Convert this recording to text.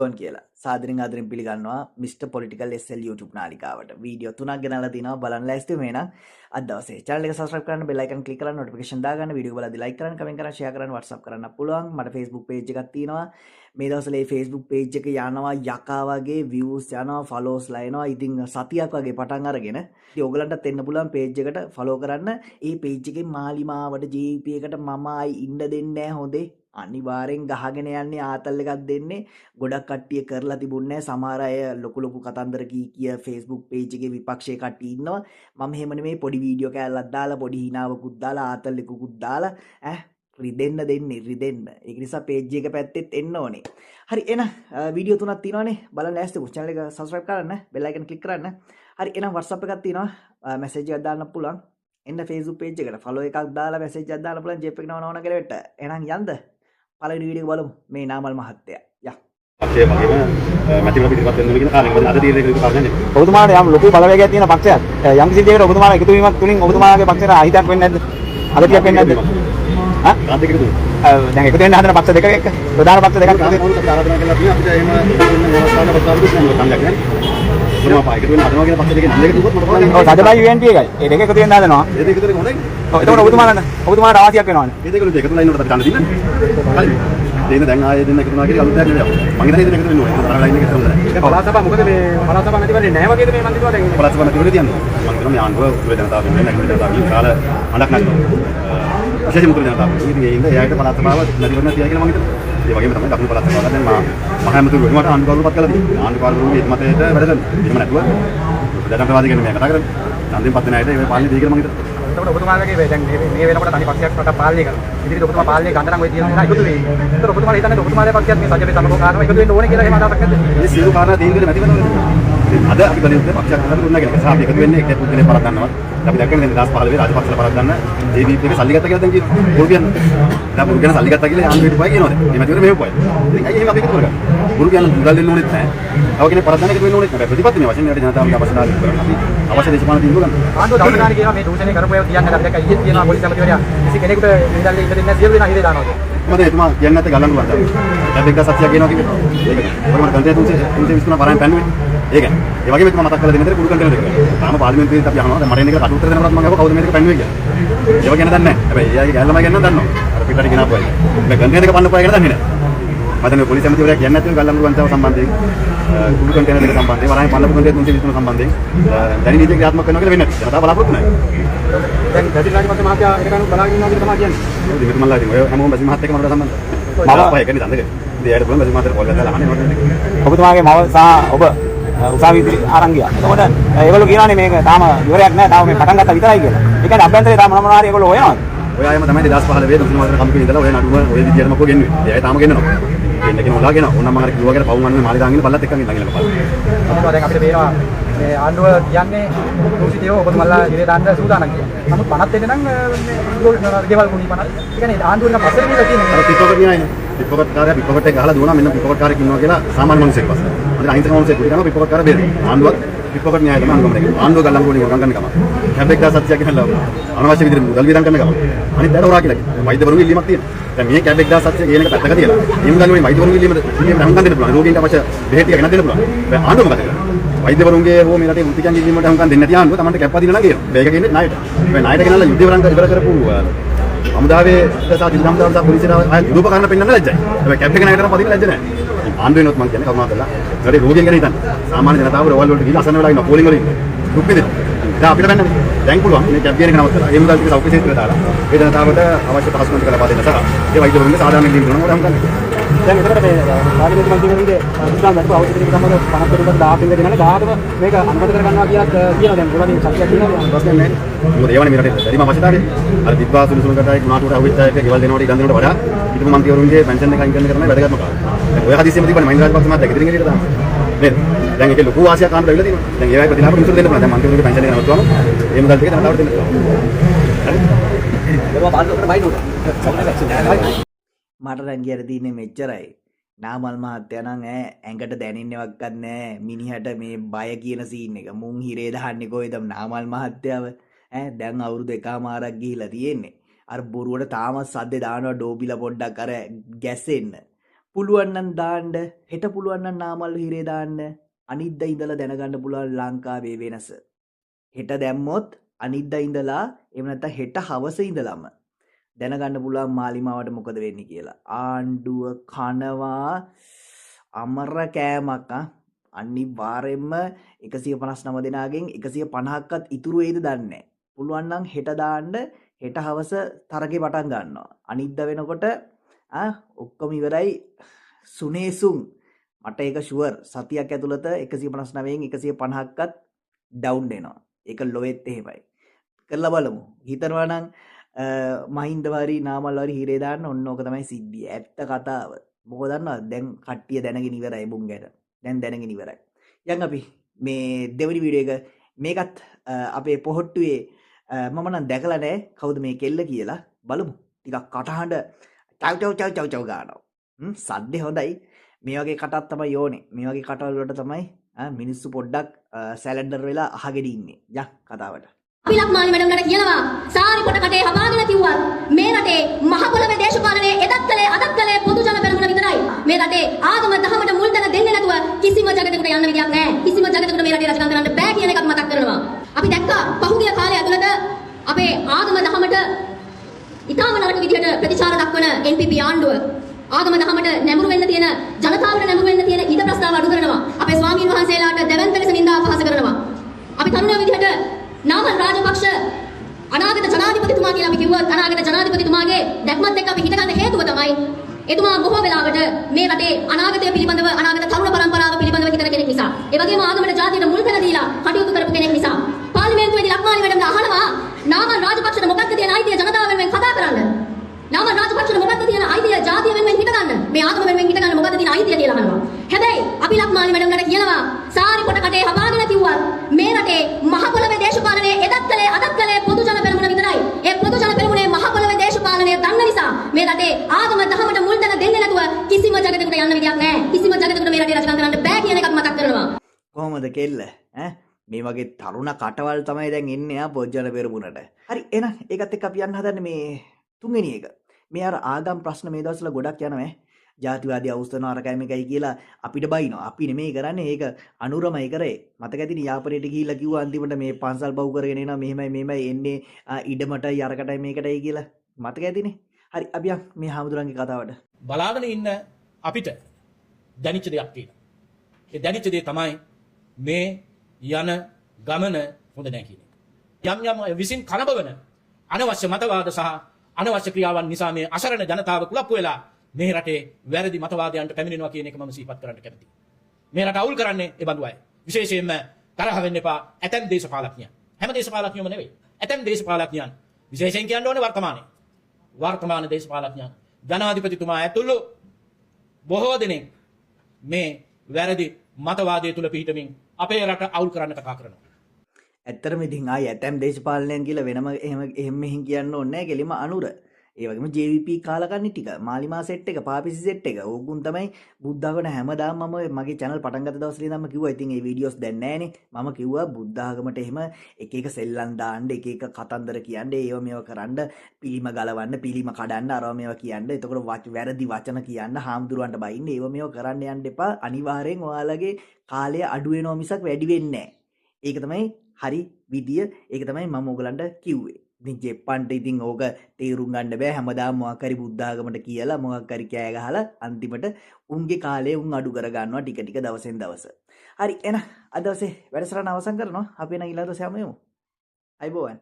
ගොන් කියලා සාදරෙන් ආදරෙන් පිළිගන්නවා මිස්ටර් පොලිටිකල් SL YouTube නාලිකාවට වීඩියෝ 3ක් ගෙනල්ලා තිනවා බලන්න ලෑස්ති වෙනා අද දවසේ channel එක subscribe කරන්න bell icon click කරන්න notification දාගන්න වීඩියෝ බලද්දි like කරන්න comment කරන්න share කරන්න WhatsApp කරන්න පුළුවන් මට Facebook page එකක් තියෙනවා මේ දවස්වල මේ Facebook page එක යනවා යකා වගේ views යනවා follows ලා එනවා ඉතින් සතියක් වගේ පටන් අරගෙන ඉතින් ඕගලන්ටත් එන්න පුළුවන් page එකට follow කරන්න ඒ page එකේ මාලිමාවට GP එකට මම ආයි ඉන්න දෙන්නේ නැහැ හොඳේ අනිවාර්යෙන් ගහගෙන යන්නේ ආතල් එකක් දෙන්නේ ගොඩක් කට්ටිය කරලා තිබුණේ සමහර අය ලොකු ලොකු කතන්දර කිය Facebook page එකේ විපක්ෂයේ කට්ටිය ඉන්නවා මම එහෙම නෙමෙයි පොඩි වීඩියෝ කෑල්ලක් දාලා පොඩි හිනාවකුත් දාලා ආතල් එකකුත් දාලා රිදෙන්න දෙන්නේ රිදෙන්න ඒක නිසා page එක පැත්තෙත් එන්න ඕනේ හරි එන වීඩියෝ තුනක් තියෙනවානේ බලන්න ලෑස්තිකෝ channel එක subscribe කරන්න bell icon click කරන්න හරි එන WhatsApp එකක් තියෙනවා message එකක් දාන්න පුළුවන් එන්න Facebook page එකට follow එකක් දාලා message එකක් දාන්න පුළුවන් ජෙප් එක නවනවන කියලා වෙට එහෙනම් යන්න පළවෙනි වීඩියෝ එක බලමු මේ නාමල් මහත්තයා යා පක්ෂය වගේම මැතිවරණ පිටපත් වෙන්න ඕන කියන කාරණේ මොකද අද තීරණය කරපු කාරණේ නේ ඔබතුමාට යම් ලොකු බලවේගයක් තියෙන පක්ෂයක් යම් කිසි දෙයකට ඔබතුමාලා එකතු වීමක් තුලින් ඔබතුමාගේ පක්ෂයට අහිතක් වෙන්නේ නැද්ද අගතියක් වෙන්නේ නැද්ද කාන්ත එකතු දැන් එකතු වෙන්න හදන පක්ෂ දෙකක එක්ක ප්‍රධාන පක්ෂ දෙකක් ආරාධනා කරලා තියෙනවා අපිට එහෙම වෙන අවස්ථාවක ප්‍රස්තාව දුන්නා කන්දක් නේ මොනවා පායකට වෙන හදනවා කියන පක්ෂ දෙකේ නම් දෙක දුන්නොත් මට බලන්න ඔව් සදබයි UNP එකයි ඒ දෙක එකතු වෙන්න හදනවා ඒ දෙක එකතු වෙන හොඳයි ඔව් එතකොට ඔබතුමාට අවාසියක් වෙනවනේ ඒ දෙක එකතු වෙලා ඉන්නකොට අපි කන්න දින්න හරි දෙන්න දැන් ආයේ දෙන්න එකතු වුණා කියලා අලුත් දෙයක් නෙවෙයි මම හිතන්නේ දෙන්න එකතු වෙන්න ඕනේ තරහ ලයින් එක හොඳයි ඒක පළාත් සභාව මොකද මේ පළාත් සභාව නැතිවන්නේ නැහැ වගේද මේ මන් දිනුවා දැන් පළාත් සභාව නැතිවෙලා තියන්නේ මම හිතනවා මේ ආණ්ඩුව උතුර ජනතාව වෙන්නේ නැහැ උතුර ජනතාව කියන කාල අඬක් නැත්නම් විශේෂයෙන්ම උතුර ජනතාව ඉතින් ඒ ඉඳ එයාට පළාත් සභාව නැතිවෙන්න තියයි කියලා මම හිතනවා ඒ වගේම තමයි දකුණු පළාත් සභාව දැන් මම හැමතුරු වෙනවට ආණ්ඩුවරුපත් කළා තියෙනවා ආණ්ඩුවරුගේ මතයට වැඩ කරනවා එහෙම නැතුව ජනතාවාදී කියන මේ කතා කරන්නේ ඡන්දයෙන් පත් වෙන අයට ඒ පාලනේ දී කියලා මම හිතනවා එතකොට ඔබතුමාලගේ දැන් මේ වෙනකොට තනි පක්ෂයක් රට පාලනය කරනවා. ඉදිරියට ඔබතුමා පාලනය ගන්න නම් ඔය තියෙන දේ එකතු වෙයි. ඒතර ඔබතුමාලා හිතන්නේ ඔබතුමාලගේ පක්ෂයත් මේ සජ්ජේ සමග කාරණා එකතු වෙන්න ඕනේ කියලා එහෙම අදහසක් නැද්ද? මේ සියලු කාරණා තීන්දුව නැති වෙනවා. අද අපි බලන්නේ පක්ෂයක් හදලා දුන්නා කියලා. සාපි එකතු වෙන්නේ එක පුද්ගලෙක් පරක් ගන්නවා. අපි දැක්කනේ 2015 රාජපක්ෂලා පරක් ගන්න JVP එකේ සල්ලි ගත්තා කියලා දැන් කියනවා. බොරු කියන්නේ. දැන් බොරු කියන සල්ලි ගත්තා කියලා ආණ්ඩුවට පොයි කියනවාද? මේ මැතිවරණ මෙහෙම පොයි. ඉතින් අයි එහෙම අපි එකතු කරගන්න. බොරු කියන මුදල් දෙන්න ඕනෙත් නැහැ. තව කෙනෙක් පරක් ගන්න එකතු වෙන්න ඕනෙත් නැහැ. ප්‍රතිපත්ති මේ වශයෙන් රට ජනතාවගේ අවශ්‍යතාවය ඉෂ්ට කරගන්න. අපි අවශ්‍ය දේශපාලන තීන්දුව ගන්න. ආණ්ඩුව දවස් ගානේ කියනවා මේ දූෂණය කරපු ඒවා කියන්නේ නැත්නම් දැක්ක ඊයේ තියෙනවා පොලිස් ඇමතිවරයා කිසි කෙනෙකුට නිදල්ලේ ඉන්න දෙන්නේ නැහැ සියලු දෙනා හිරේ දානවා. මම එතුමා කියන්නේ නැත්නම් ගලන්න පුළුවන්. දැන් එක සත්‍යයක් කියනවා කිව්වේ. ඒක. ඔය මම කන්ටේ 323 පරායන් පැන්නුවේ. ඒක. ඒ වගේම එතුමා මතක් කරලා දෙන්න දෙන්නේ කුඩු කන්ටේනර් එක. තාම පාර්ලිමේන්තුවේදී අපි අහනවා. දැන් මට එන්නේ කට උත්තර දෙනකොට මම අහුවා කවුද මේක පැන්නුවේ කියලා. ඒව ගැන දන්නේ නැහැ. හැබැයි එයාගේ ගෑල්ලමයි ගැන දන්නවා. අර පිටට ගෙනාපු අය. මේ කන්ටේනර් එක පන්නපු අය ගැන දන්නේ නැහැ. මම දැන් පොලිස් ඇමතිවරයා කියන්නේ නැත්නම් ගල්ලම් ගුවන්තාව සම්බන්ධයෙන් කුඩු කන්ටේනර් එක සම්බන්ධයෙන් වරායන් පන්නපු කන්ටේනර් 323 සම්බන්ධයෙන් දැනි නීතිය ක්‍රියාත්මක කරනවා කියලා වෙන්නේ නැහැ. ජනතාව බලාපොරොත්තු නැහැ. දැන් ගැටි රාජපක්ෂ මහත්තයා ඒක ගන්න බලාගෙන ඉන්නවා කියලා තමයි කියන්නේ. ඔය දෙකම මල්ලා ඉතින් ඔය හැමෝම බැසි මහත් එක්ක මට සම්බන්ධයි. මම පහය කියන්නේ දන්නද? ඉතින් එයාට බලන්න බැසි මහත්තයා කෝල් එකක් දාලා අහන්නේ මට. ඔබතුමාගේ මව සහ ඔබ උසාවි ඉදිරි අරන් ගියා. එතකොට ඒගොල්ලෝ කියනවානේ මේක තාම ඉවරයක් නැහැ. තාම මේ පටන් ගත්තා විතරයි කියලා. ඒ කියන්නේ අභ්‍යන්තරේ තාම මොනවා හරි ඒගොල්ලෝ හොයනවා. ඔය අයම තමයි 2015 දුසුන වල කම්පැනි ඉඳලා ඔය නඩුව ඔය විදියටම කො ගෙන්නුවේ. ඒ අය තාම ගෙන්නනවා. එන්න කෙනෙක් උලා ගෙනවා. ඕනනම් මම අර කිව්වා කියලා පවුම් අන්නේ මාළි දාගෙන පල්ලත් එක්කන් ඉඳන් ගෙනලා බලන්න. ඔබතුමා දැන් අපිට පේනවා මේ ආණ්ඩුව කියන්නේ දූෂිතයෝ ඔබතුමාලා ඉරේ දාන්න සූදානම් කියලා. නමුත් පනත් දෙන්න නම් මේ ගෙවල් කුණි පනත්. ඒ කියන්නේ ආණ්ඩුව එක පස්සේ කියලා තියෙනවා. අර පිටකොට නියයිනේ. පිටකොට කාර්යය පිටකොට ගහලා දුවනවා මෙන්න පිටකොට කාර්යයක් ඉන්නවා කියලා සාමාන්‍ය මිනිස්සෙක් පස්සේ. අද අහිංසක මිනිස්සෙක් කියනවා පිටකොට කාර්ය බේරෙන්න. ආණ්ඩුවක් පිටකොට න්‍යාය තමයි අනුගමනය කරන්නේ. ආණ්ඩුව ගල්ලම් ගෝණි වරන් ගන්න කම. කැබ්බෙක් 17ක් ගෙනල්ලා අනවශ්‍ය විදිහට මුදල් වියදම් කරන කම. අනිත් පැයට හොරා කියලා කියනවා. වෛද්‍යවරුන්ගේ ඉල්ලීමක් තියෙනවා. දැන් මේ කැබ්බෙක් 17ක් කියන එක පැත්තක තියලා. මේ මුදල් වලින් වෛද්‍යවරුන්ගේ ඉල්ලීම හංගන් දෙන්න පුළුවන්. රෝගීන්ට අවශ්‍ය බෙහෙත් ටික ගෙනත් දෙන්න පුළුවන්. දැන් ආණ්ඩුව මොකද කරන්නේ? වෛද්‍යවරුන්ගේ හෝ මේ රටේ වෘත්තිකයන්ගේ ඉල්ලීමකට හංගන් දෙන්නේ නැති ආණ්ඩුව Tamanට කැප්පා දිනලා කියනවා. මේක කියන්නේ ණයට. මේ ණයට ගෙනල්ලා යුද්ධ වරන් ඉවර කරපු අමුදාවේ සහ දිල්ගම්දාව සහ පොලිසිය ආය රූපකරණ පෙන්වන්න ලැජ්ජයි. හැබැයි කැප් එක ණයට පදින්න ලැජ්ජ නැහැ. ආණ්ඩුවෙනොත් මම කියන්නේ කරුණා කරලා රටේ රෝගීන් ගැන හිතන්න. සාමාන්‍ය ජනතාව රෝවල් වලට ගිහලා අසන්න වෙලා ඉන්න පෝලිං වලින් දුක් විඳිනවා. දැන් අපිට බැන්නනේ. දැන් පුළුවන් මේ කැප් ගේන එක නවත්තලා ඒ මුදල් ටික සෞඛ්‍ය ක්ෂේත්‍රයට දාලා ඒ ජනතාවට අවශ්‍ය පහසුකම් ටික ලබා දෙන්න සහ ඒ වෛද්‍යවරුන්ගේ සාධාරණ ඉල්ලීම් කරනවා මොකද හම්කන්නේ. දැන් එතකොට මේ පාර්ලිමේන්තු මන්ත්‍රීවරුන්ගේ විශ්වාස දැක්ව අවශ්‍ය දෙයක් තමයි 50 කට 10 පින්ද දෙනනේ 10ටම මේක අනුමත කර ගන්නවා කියලා කියනවා දැන් මොනවද සත්‍යයක් කියනවා ප්‍රශ්නේ නැහැ. මොකද ඒවනේ මේ රටේ බැරිම අවශ්‍යතාවය. අර විද්වාසුන් සුණකටයි කුණාටුවට අහුවෙච්ච අයට ගෙවල් දෙනවට ඉඩම් දෙනවට වඩා හිටපු මන්ත්‍රීවරුන්ගේ පෙන්ෂන් එක අයින් කරන කරන වැදගත්ම කාරණා. දැන් ඔය හදිසියෙම තිබ්බනේ මහින්ද රාජපක්ෂ මහත්තයා ඉදිරියෙන් එළියට දානවා. නේද? දැන් ඒකේ ලොකු වාසියක් ආන්න බැරිලා තියෙනවා. දැන් ඒවයි ප්‍රතිලාභ මිනිස්සුන්ට දෙන්න පුළුවන්. දැන් මන්ත්‍රීවරුන්ගේ පෙන්ෂන් එක නවත්වම ඒ මුදල් ටික ජනතාවට දෙන්න පුළුවන්. හරි. ඒවා පාලනය කරන්න බයිනෝට මට දැන් කියලා තියෙන්නේ මෙච්චරයි නාමල් මහත්තයා නම් ඇඟට දැනෙන්නේවත් නැහැ මිනිහට මේ බය කියන සීන් එක මුන් හිරේ දාන්නේ කොහෙද නාමල් මහත්තයාව දැන් අවුරුදු එකමාරක් ගිහිලා තියෙන්නේ අර බොරුවට තාමත් සද්දේ දානවා ඩෝබිලා පොඩ්ඩක් අර ගැසෙන්න පුළුවන් නම් දාන්න, හෙට පුළුවන් නම් නාමල් හිරේ දාන්න. අනිද්දා ඉඳලා දැනගන්න පුළුවන් ලංකාවේ වෙනස. හෙට දැම්මොත් අනිද්දා ඉඳලා එහෙම නැත්නම් හෙට හවස ඉඳලම දැනගන්න පුළුවන් මාලිමාවට මොකද වෙන්නේ කියලා. ආණ්ඩුව කනවා අමර කෑමක් අනිවාර්යෙන්ම 159 දෙනාගෙන් 150ක්වත් ඉතුරු වෙයිද දන්නේ නැහැ. පුළුවන් නම් හෙට දාන්න, හෙට හවස තරගේ පටන් ගන්නවා. අනිද්දා වෙනකොට ඔක්කොම ඉවරයි සුනේසුන්. මට ඒක ෂුවර්. සතියක් ඇතුළත 159න් 150ක්වත් ඩවුන් වෙනවා. ඒක ලොවෙත් එහෙමයි. කරලා බලමු. හිතනවා නම් මහින්දවාරි නාමල්වාරි හිරේ දාන්න ඔන්න ඕක තමයි සිද්ධිය. ඇත්ත කතාව. මොකද දන්නවද? දැන් කට්ටිය දැනගෙන ඉවරයි බුංගට. දැන් දැනගෙන ඉවරයි. යන් අපි මේ දෙවෙනි වීඩියෝ එක මේකත් අපේ පොහොට්ටුවේ මම නම් දැකලා නැහැ කවුද මේ කෙල්ල කියලා. බලමු. ටිකක් කටහඬ චව් ගන්නවා. සද්දේ හොඳයි. මේ වගේ කටක් තමයි ඕනේ. මේ වගේ කටවල වලට තමයි මිනිස්සු පොඩ්ඩක් සැලෙන්ඩර් වෙලා අහගෙන ඉන්නේ. යන් කතාවට. අපිලක් මාලි මැඩම්ලට කියනවා සාරි පොට කටේ හමාගෙන කිව්වත් මේ රටේ මහ පොළවේ දේශපාලනයේ එදත් කලේ පොදු ජන පෙරමුණ විතරයි. මේ රටේ ආගම දහමට මුල් තැන දෙන්නේ නැතුව කිසිම ජගතයකට යන්න විදියක් නැහැ. කිසිම ජගතයකට මේ රටේ රජකම් කරන්න බෑ කියන එකත් මතක් කරනවා. අපි දැක්කා පහුගිය කාලය ඇතුළත අපේ ආගම දහමට ඊටම නරක විදිහට ප්‍රතිචාර දක්වන NPP ආණ්ඩුව ආගම දහමට නැඹුරු වෙන්න තියෙන ජනතාවට නැඹුරු වෙන්න තියෙන ඊට ප්‍රස්තාව අඩු කරනවා. අපේ ස්වාමීන් වහන්සේලාට දැවැන්ත ලෙස නින්දා අපහාස කරනවා. අපි තරුණයෝ විදිහට නාමල් රාජපක්ෂ අනාගත ජනාධිපතිතුමා කියලා අපි කිව්වත් අනාගත ජනාධිපතිතුමාගේ දැක්මත් එක්ක අපි හිතගන්න හේතුව තමයි එතුමා බොහෝ වෙලාවට මේ රටේ අනාගතය පිළිබඳව අනාගත තරුණ පරම්පරාව පිළිබඳව හිතන කෙනෙක් නිසා. ඒ වගේම ආගමට ජාතියට මුල් තැන දීලා කටයුතු කරපු කෙනෙක් නිසා. පාර්ලිමේන්තුවේදී ලක්මාලි මැඩම්ලා අහනවා නාමල් රාජපක්ෂට මොකක්ද තියෙන අයිතිය ජනතාව වෙනුවෙන් කතා කරන්න. නාමල් රාජපක්ෂට මොකක්ද තියෙන අයිතිය ජාතිය වෙනුවෙන් හිත ගන්න. මේ ආගම වෙනුවෙන් හිත ගන්න මොකක්ද තියෙන අයිතිය කියලා අහනවා. හැබැයි අපි ලක්මාලි මැඩම්ලාට කියනවා සාරි පොට කටේ හමාගෙන කිව්වත් මේ රටේ මහ පොළවේ දේශපාලනයේ එදත් කලේ පොදු ජන පෙරමුණ විතරයි. ඒ පොදු ජන පෙරමුණේ මහ පොළවේ දේශපාලනය දන්න නිසා මේ රටේ ආගම දහමට මුල් තැන දෙන්නේ නැතුව කිසිම ජගතයකට යන්න විදියක් නැහැ. කිසිම ජගතයකට මේ රටේ රජකම් කරන්න බෑ කියන එකත් මතක් කරනවා. කොහොමද කෙල්ල? මේ වගේ තරුණ කටවල් තමයි දැන් එන්නේ පොජ්ජන පෙරමුණට. හරි එහෙනම් ඒකත් එක්ක අපි යන්න හදන්නේ මේ තුන්වෙනි එක. මේ අර ආගම් ප්‍රශ්න මේ දවස්වල ගොඩක් යනවා. ජාතිවාදී අවුස්සන අරකයි මේකයි කියලා අපිට බයිනවා. අපි නෙමෙයි කරන්නේ ඒක අනුරමයි කරේ. මතක ඇතිනේ යාපනයට ගිහිල්ලා කිව්වා අන්තිමට මේ පන්සල් බහුව කරගෙන එනවා මෙහෙමයි එන්නේ ඉඩමටයි අරකටයි මේකටයි කියලා. මතක ඇතිනේ. හරි අපි යන් මේ හාමුදුරන්ගේ කතාවට. බලාගෙන ඉන්න අපිට දැනිච්ච දෙයක් තියෙනවා. ඒ දැනිච්ච දේ තමයි මේ යන ගමන හොඳ නැහැ කියන එක. යම් විසින් කලබවන අනවශ්‍ය මතවාද සහ අනවශ්‍ය ක්‍රියාවන් නිසා මේ අසරණ ජනතාව කුලප්පු වෙලා මේ රටේ වැරදි මතවාදයන්ට පැමිණෙනවා කියන එක මම සිහිපත් කරන්න කැමතියි. මේ රට අවුල් කරන්නේ ඒ බඳු අය. විශේෂයෙන්ම තරහ වෙන්න එපා ඇතැම් දේශපාලඥයන්. හැම දේශපාලඥයෝම නෙවෙයි. ඇතැම් දේශපාලඥයන් විශේෂයෙන් කියන්න ඕනේ වර්තමාන දේශපාලඥයන් ජනාධිපතිතුමා ඇතුළු බොහෝ දෙනෙක් මේ වැරදි මතවාදය තුල පිහිටමින් අපේ රට අවුල් කරන්න කතා කරනවා. ඇත්තටම ඉතින් ආයි ඇතැම් දේශපාලනයන් කියලා වෙනම එහෙම මෙහින් කියන්න ඕනේ නැහැ. කෙලිම අනුර. ඒ වගේම JVP කාලකන්ණි ටික, මාලිමා සෙට් එක, පාපිසි සෙට් එක. ඕගුන් තමයි බුද්ධාගම හැමදාම මම මගේ channel පටන් ගත්ත දවසේ ඉඳන්ම කිව්වා. ඉතින් ඒ වීඩියෝස් දැන් නැහනේ. මම කිව්වා බුද්ධාගමට එහෙම එක එක සෙල්ලම් දාන්න, එක එක කතන්දර කියන්න, ඒව මේව කරන්න, පිළිම ගලවන්න, පිළිම කඩන්න, අරව මේව කියන්න. එතකොට වැරදි වචන කියන්න, හාමුදුරුවන්ට බයින්න, ඒව මේව කරන්න යන්න එපා. අනිවාර්යෙන් ඔයාලගේ කාලය අඩු වෙනවා මිසක් වැඩි වෙන්නේ නැහැ. ඒක තමයි හරි විදිය. ඒක තමයි මම ඔයගලන්ට කිව්වේ. ඉතින් ජෙප්පන්ට ඉතින් ඕක තේරුම් ගන්න බෑ. හැමදාම මොකක් හරි බුද්ධාගමට කියලා මොකක් හරි කෑ ගහලා අන්තිමට උන්ගේ කාලය උන් අඩු කර ගන්නවා ටික ටික දවසෙන් දවස. හරි එහෙනම් අද දවසේ වැඩසටහන අවසන් කරනවා. අපි එන ඊළඟ දවසේ යමු. අයබෝවන්.